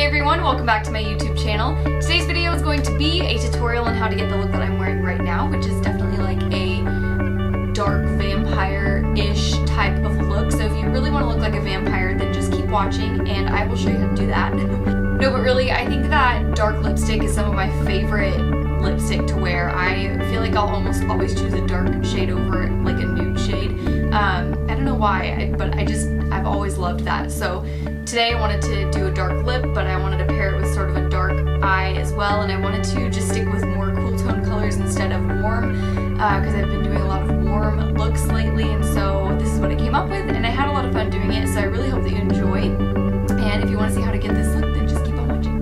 everyone, welcome back to my YouTube channel. Today's video is going to be a tutorial on how to get the look that I'm wearing right now, which is definitely like a dark vampire-ish type of look. So if you really want to look like a vampire, then just keep watching and I will show you how to do that. No, but really, I think that dark lipstick is some of my favorite lipstick to wear. I feel like I'll almost always choose a dark shade over like a nude shade. I don't know why, but I've always loved that. So today I wanted to do a dark lip, but I wanted to pair it with sort of a dark eye as well, and I wanted to just stick with more cool tone colors instead of warm, because I've been doing a lot of warm looks lately, and so this is what I came up with, and I had a lot of fun doing it, so I really hope that you enjoy, and if you want to see how to get this look, then just keep on watching.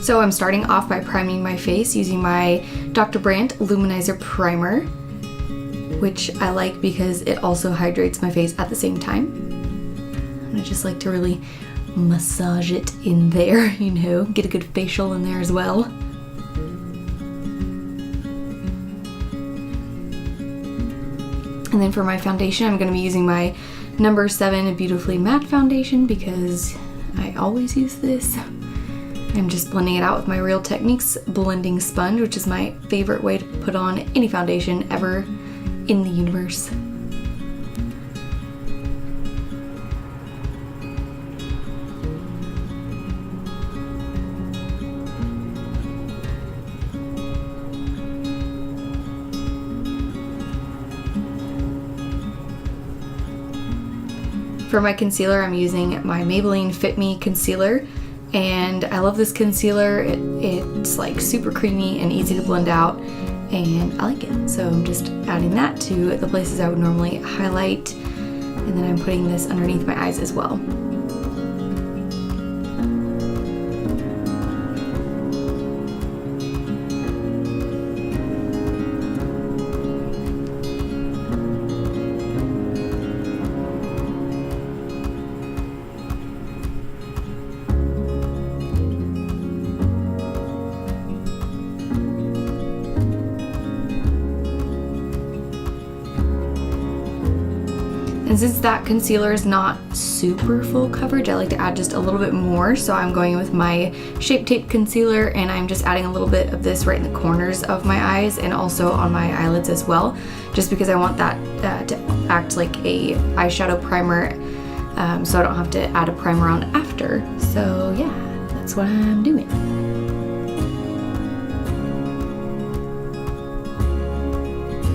So I'm starting off by priming my face using my Dr. Brandt Luminizer Primer, which I like because it also hydrates my face at the same time. And I just like to really massage it in there, you know, get a good facial in there as well. And then for my foundation, I'm going to be using my number 7 Beautifully Matte Foundation because I always use this. I'm just blending it out with my Real Techniques blending sponge, which is my favorite way to put on any foundation ever in the universe. For my concealer, I'm using my Maybelline Fit Me concealer. And I love this concealer. It's like super creamy and easy to blend out, and I like it. So I'm just adding that to the places I would normally highlight, and then I'm putting this underneath my eyes as well. And since that concealer is not super full coverage, I like to add just a little bit more. So I'm going with my Shape Tape concealer, and I'm just adding a little bit of this right in the corners of my eyes and also on my eyelids as well, just because I want that to act like a eyeshadow primer, so I don't have to add a primer on after. So yeah, that's what I'm doing.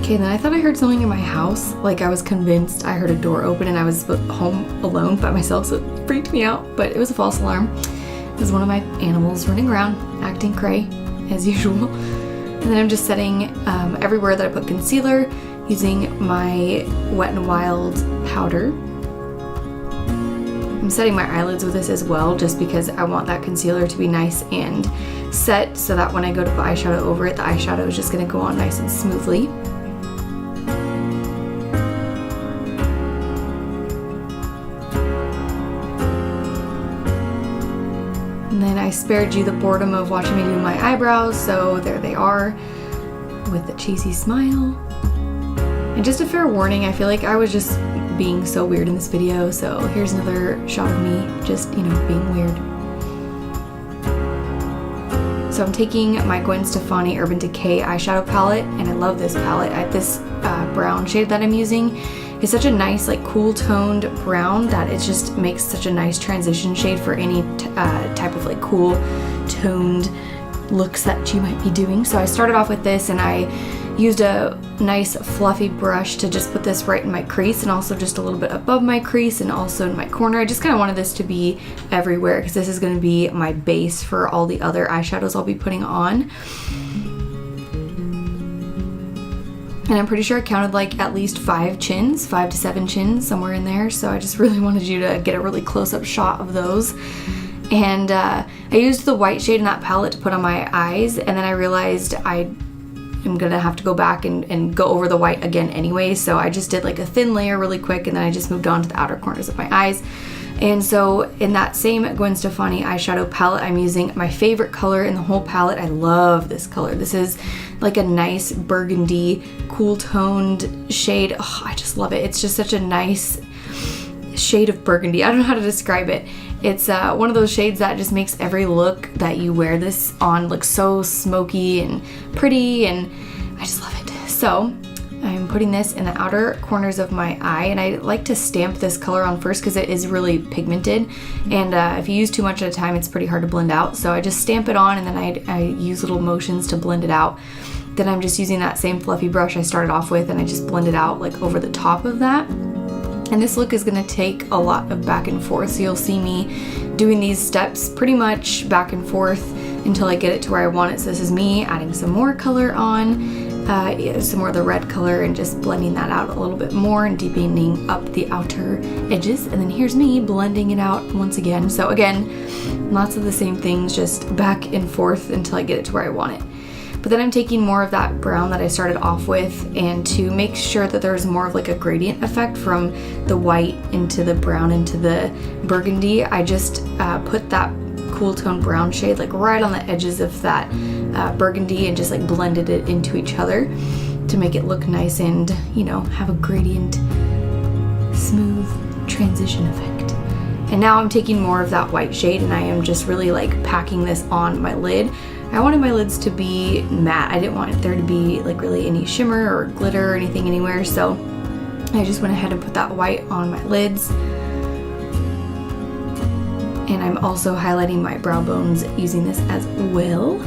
Okay, then I thought I heard something in my house. Like I was convinced I heard a door open and I was home alone by myself, so it freaked me out, but it was a false alarm. It was one of my animals running around, acting cray, as usual. And then I'm just setting everywhere that I put concealer using my Wet n Wild powder. I'm setting my eyelids with this as well, just because I want that concealer to be nice and set, so that when I go to put eyeshadow over it, the eyeshadow is just gonna go on nice and smoothly. And then I spared you the boredom of watching me do my eyebrows, so there they are with the cheesy smile. And just a fair warning, I feel like I was just being so weird in this video, so here's another shot of me just, you know, being weird. So I'm taking my Gwen Stefani Urban Decay eyeshadow palette, and I love this palette. This brown shade that I'm using is such a nice, like, cool toned brown that it just makes such a nice transition shade for any type of like cool toned looks that you might be doing. So I started off with this, and I used a nice fluffy brush to just put this right in my crease, and also just a little bit above my crease and also in my corner. I just kind of wanted this to be everywhere because this is going to be my base for all the other eyeshadows I'll be putting on. And I'm pretty sure I counted like at least 5 to 7 chins, somewhere in there. So I just really wanted you to get a really close-up shot of those. And I used the white shade in that palette to put on my eyes, and then I realized I'm gonna have to go back and go over the white again anyway, so I just did like a thin layer really quick, and then I just moved on to the outer corners of my eyes. And so in that same Gwen Stefani eyeshadow palette, I'm using my favorite color in the whole palette. I love this color. This is like a nice burgundy, cool toned shade. Oh, I just love it. It's just such a nice shade of burgundy. I don't know how to describe it. It's one of those shades that just makes every look that you wear this on look so smoky and pretty, and I just love it. So I'm putting this in the outer corners of my eye, and I like to stamp this color on first because it is really pigmented, and if you use too much at a time, it's pretty hard to blend out. So I just stamp it on, and then I use little motions to blend it out. Then I'm just using that same fluffy brush I started off with, and I just blend it out like over the top of that. And this look is going to take a lot of back and forth, so you'll see me doing these steps pretty much back and forth until I get it to where I want it. So this is me adding some more color on, some more of the red color, and just blending that out a little bit more and deepening up the outer edges. And then here's me blending it out once again. So again, lots of the same things, just back and forth until I get it to where I want it. But then I'm taking more of that brown that I started off with, and to make sure that there's more of like a gradient effect from the white into the brown into the burgundy, I just put that cool tone brown shade like right on the edges of that burgundy and just like blended it into each other to make it look nice and, you know, have a gradient, smooth transition effect. And now I'm taking more of that white shade, and I am just really like packing this on my lid. I wanted my lids to be matte. I didn't want there to be like really any shimmer or glitter or anything anywhere, so I just went ahead and put that white on my lids. And I'm also highlighting my brow bones using this as well.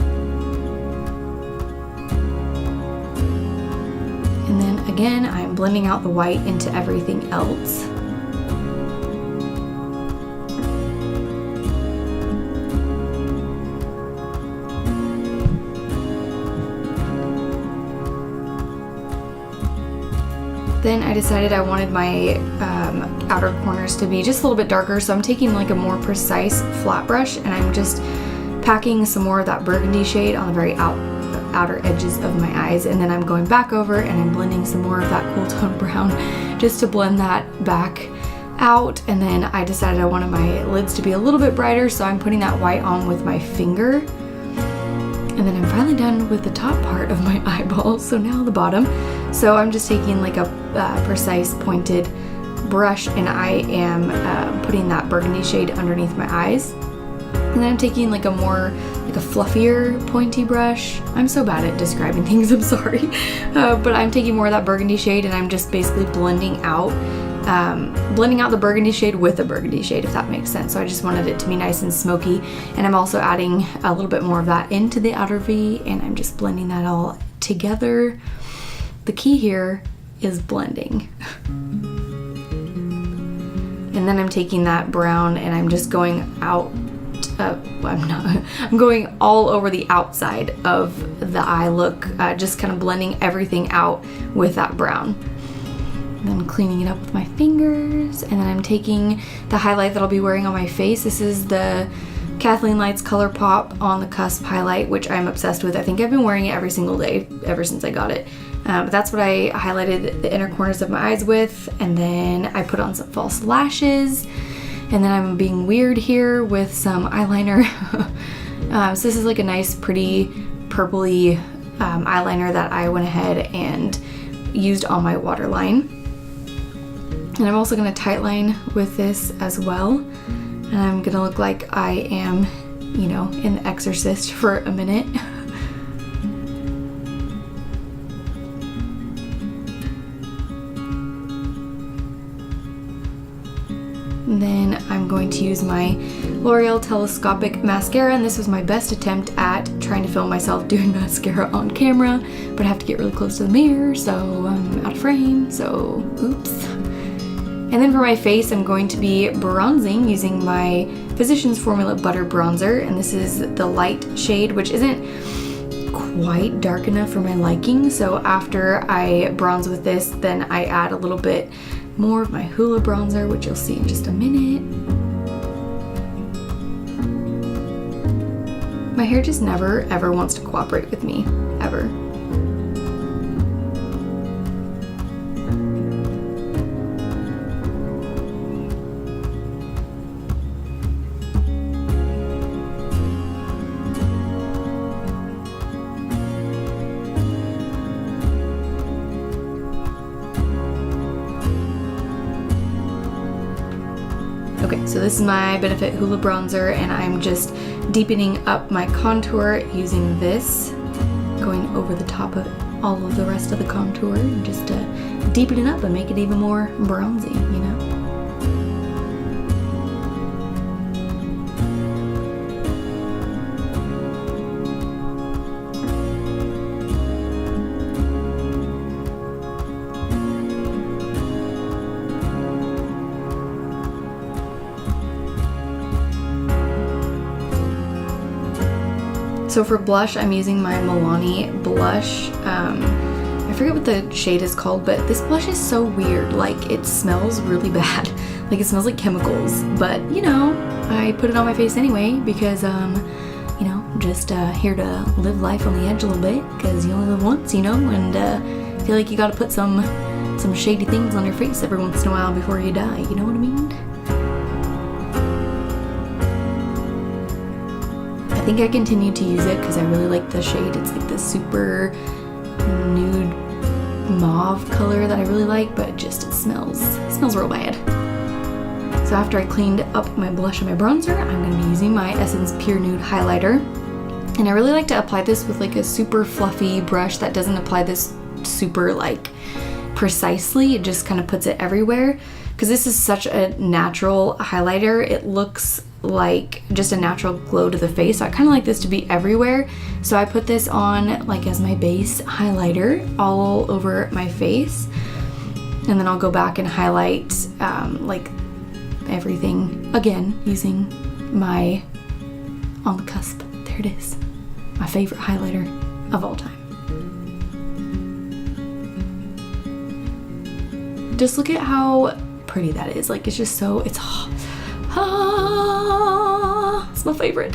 And then again, I'm blending out the white into everything else. Then I decided I wanted my outer corners to be just a little bit darker, so I'm taking like a more precise flat brush, and I'm just packing some more of that burgundy shade on the very outer edges of my eyes, and then I'm going back over and I'm blending some more of that cool tone brown just to blend that back out. And then I decided I wanted my lids to be a little bit brighter, so I'm putting that white on with my finger. And then I'm finally done with the top part of my eyeball, so now the bottom. So I'm just taking like a precise pointed brush, and I am putting that burgundy shade underneath my eyes. And then I'm taking like a more, like a fluffier pointy brush. I'm so bad at describing things, I'm sorry. But I'm taking more of that burgundy shade, and I'm just basically blending out the burgundy shade with a burgundy shade, if that makes sense. So I just wanted it to be nice and smoky, and I'm also adding a little bit more of that into the outer V, and I'm just blending that all together. The key here is blending. And then I'm taking that brown, and I'm just going out, I'm going all over the outside of the eye look, just kind of blending everything out with that brown. Then cleaning it up with my fingers, and then I'm taking the highlight that I'll be wearing on my face. This is the Kathleen Lights Color Pop On the Cusp highlight, which I'm obsessed with. I think I've been wearing it every single day ever since I got it. But that's what I highlighted the inner corners of my eyes with, and then I put on some false lashes, and then I'm being weird here with some eyeliner. So this is like a nice pretty purpley eyeliner that I went ahead and used on my waterline. And I'm also going to tightline with this as well. And I'm going to look like I am, you know, in The Exorcist for a minute. And then I'm going to use my L'Oreal Telescopic Mascara, and this was my best attempt at trying to film myself doing mascara on camera, but I have to get really close to the mirror, so I'm out of frame, so oops. And then for my face, I'm going to be bronzing using my Physicians Formula Butter Bronzer, and this is the light shade, which isn't quite dark enough for my liking, so after I bronze with this, then I add a little bit more of my Hoola bronzer, which you'll see in just a minute. My hair just never ever wants to cooperate with me, ever. So this is my Benefit Hoola bronzer, and I'm just deepening up my contour using this, going over the top of all of the rest of the contour, and just deepen it up and make it even more bronzy, you know? So for blush, I'm using my Milani blush. I forget what the shade is called, but this blush is so weird. Like, it smells really bad. Like, it smells like chemicals. But, you know, I put it on my face anyway because, you know, just here to live life on the edge a little bit, because you only live once, you know, and I feel like you gotta put some shady things on your face every once in a while before you die. You know what I mean? I think I continue to use it because I really like the shade. It's like this super nude mauve color that I really like, but it smells real bad. So after I cleaned up my blush and my bronzer, I'm going to be using my Essence Pure Nude highlighter. And I really like to apply this with like a super fluffy brush that doesn't apply this super like precisely. It just kind of puts it everywhere, because this is such a natural highlighter. It looks like just a natural glow to the face, so I kind of like this to be everywhere. So I put this on like as my base highlighter all over my face, and then I'll go back and highlight like everything again using my On the Cusp. There it is, my favorite highlighter of all time. Just look at how pretty that is. Like, it's just so, it's my favorite.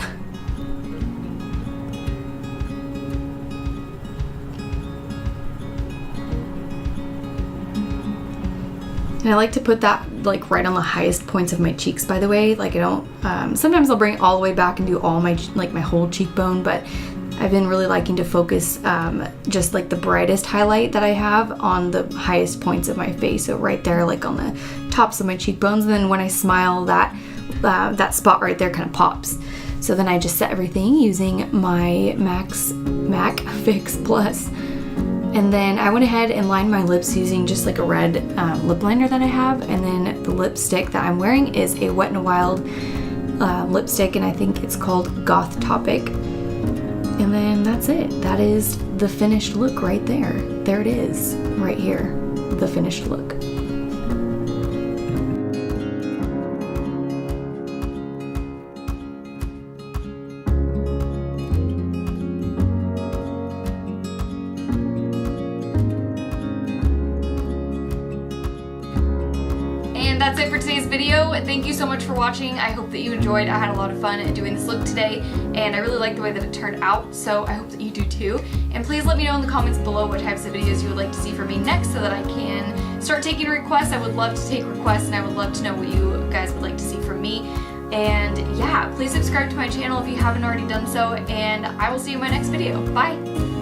And I like to put that like right on the highest points of my cheeks, by the way. Like, I don't, sometimes I'll bring it all the way back and do all my, like my whole cheekbone, but I've been really liking to focus just like the brightest highlight that I have on the highest points of my face. So right there, like on the tops of my cheekbones. And then when I smile, that spot right there kind of pops. So then I just set everything using my MAC Fix Plus. And then I went ahead and lined my lips using just like a red lip liner that I have. And then the lipstick that I'm wearing is a Wet n Wild lipstick, and I think it's called Goth Topic. And then that's it. That is the finished look right there. There it is, right here, the finished look. That's it for today's video. Thank you so much for watching. I hope that you enjoyed. I had a lot of fun doing this look today, and I really like the way that it turned out, so I hope that you do too. And please let me know in the comments below what types of videos you would like to see from me next, so that I can start taking requests. I would love to take requests, and I would love to know what you guys would like to see from me. And yeah, please subscribe to my channel if you haven't already done so, and I will see you in my next video. Bye!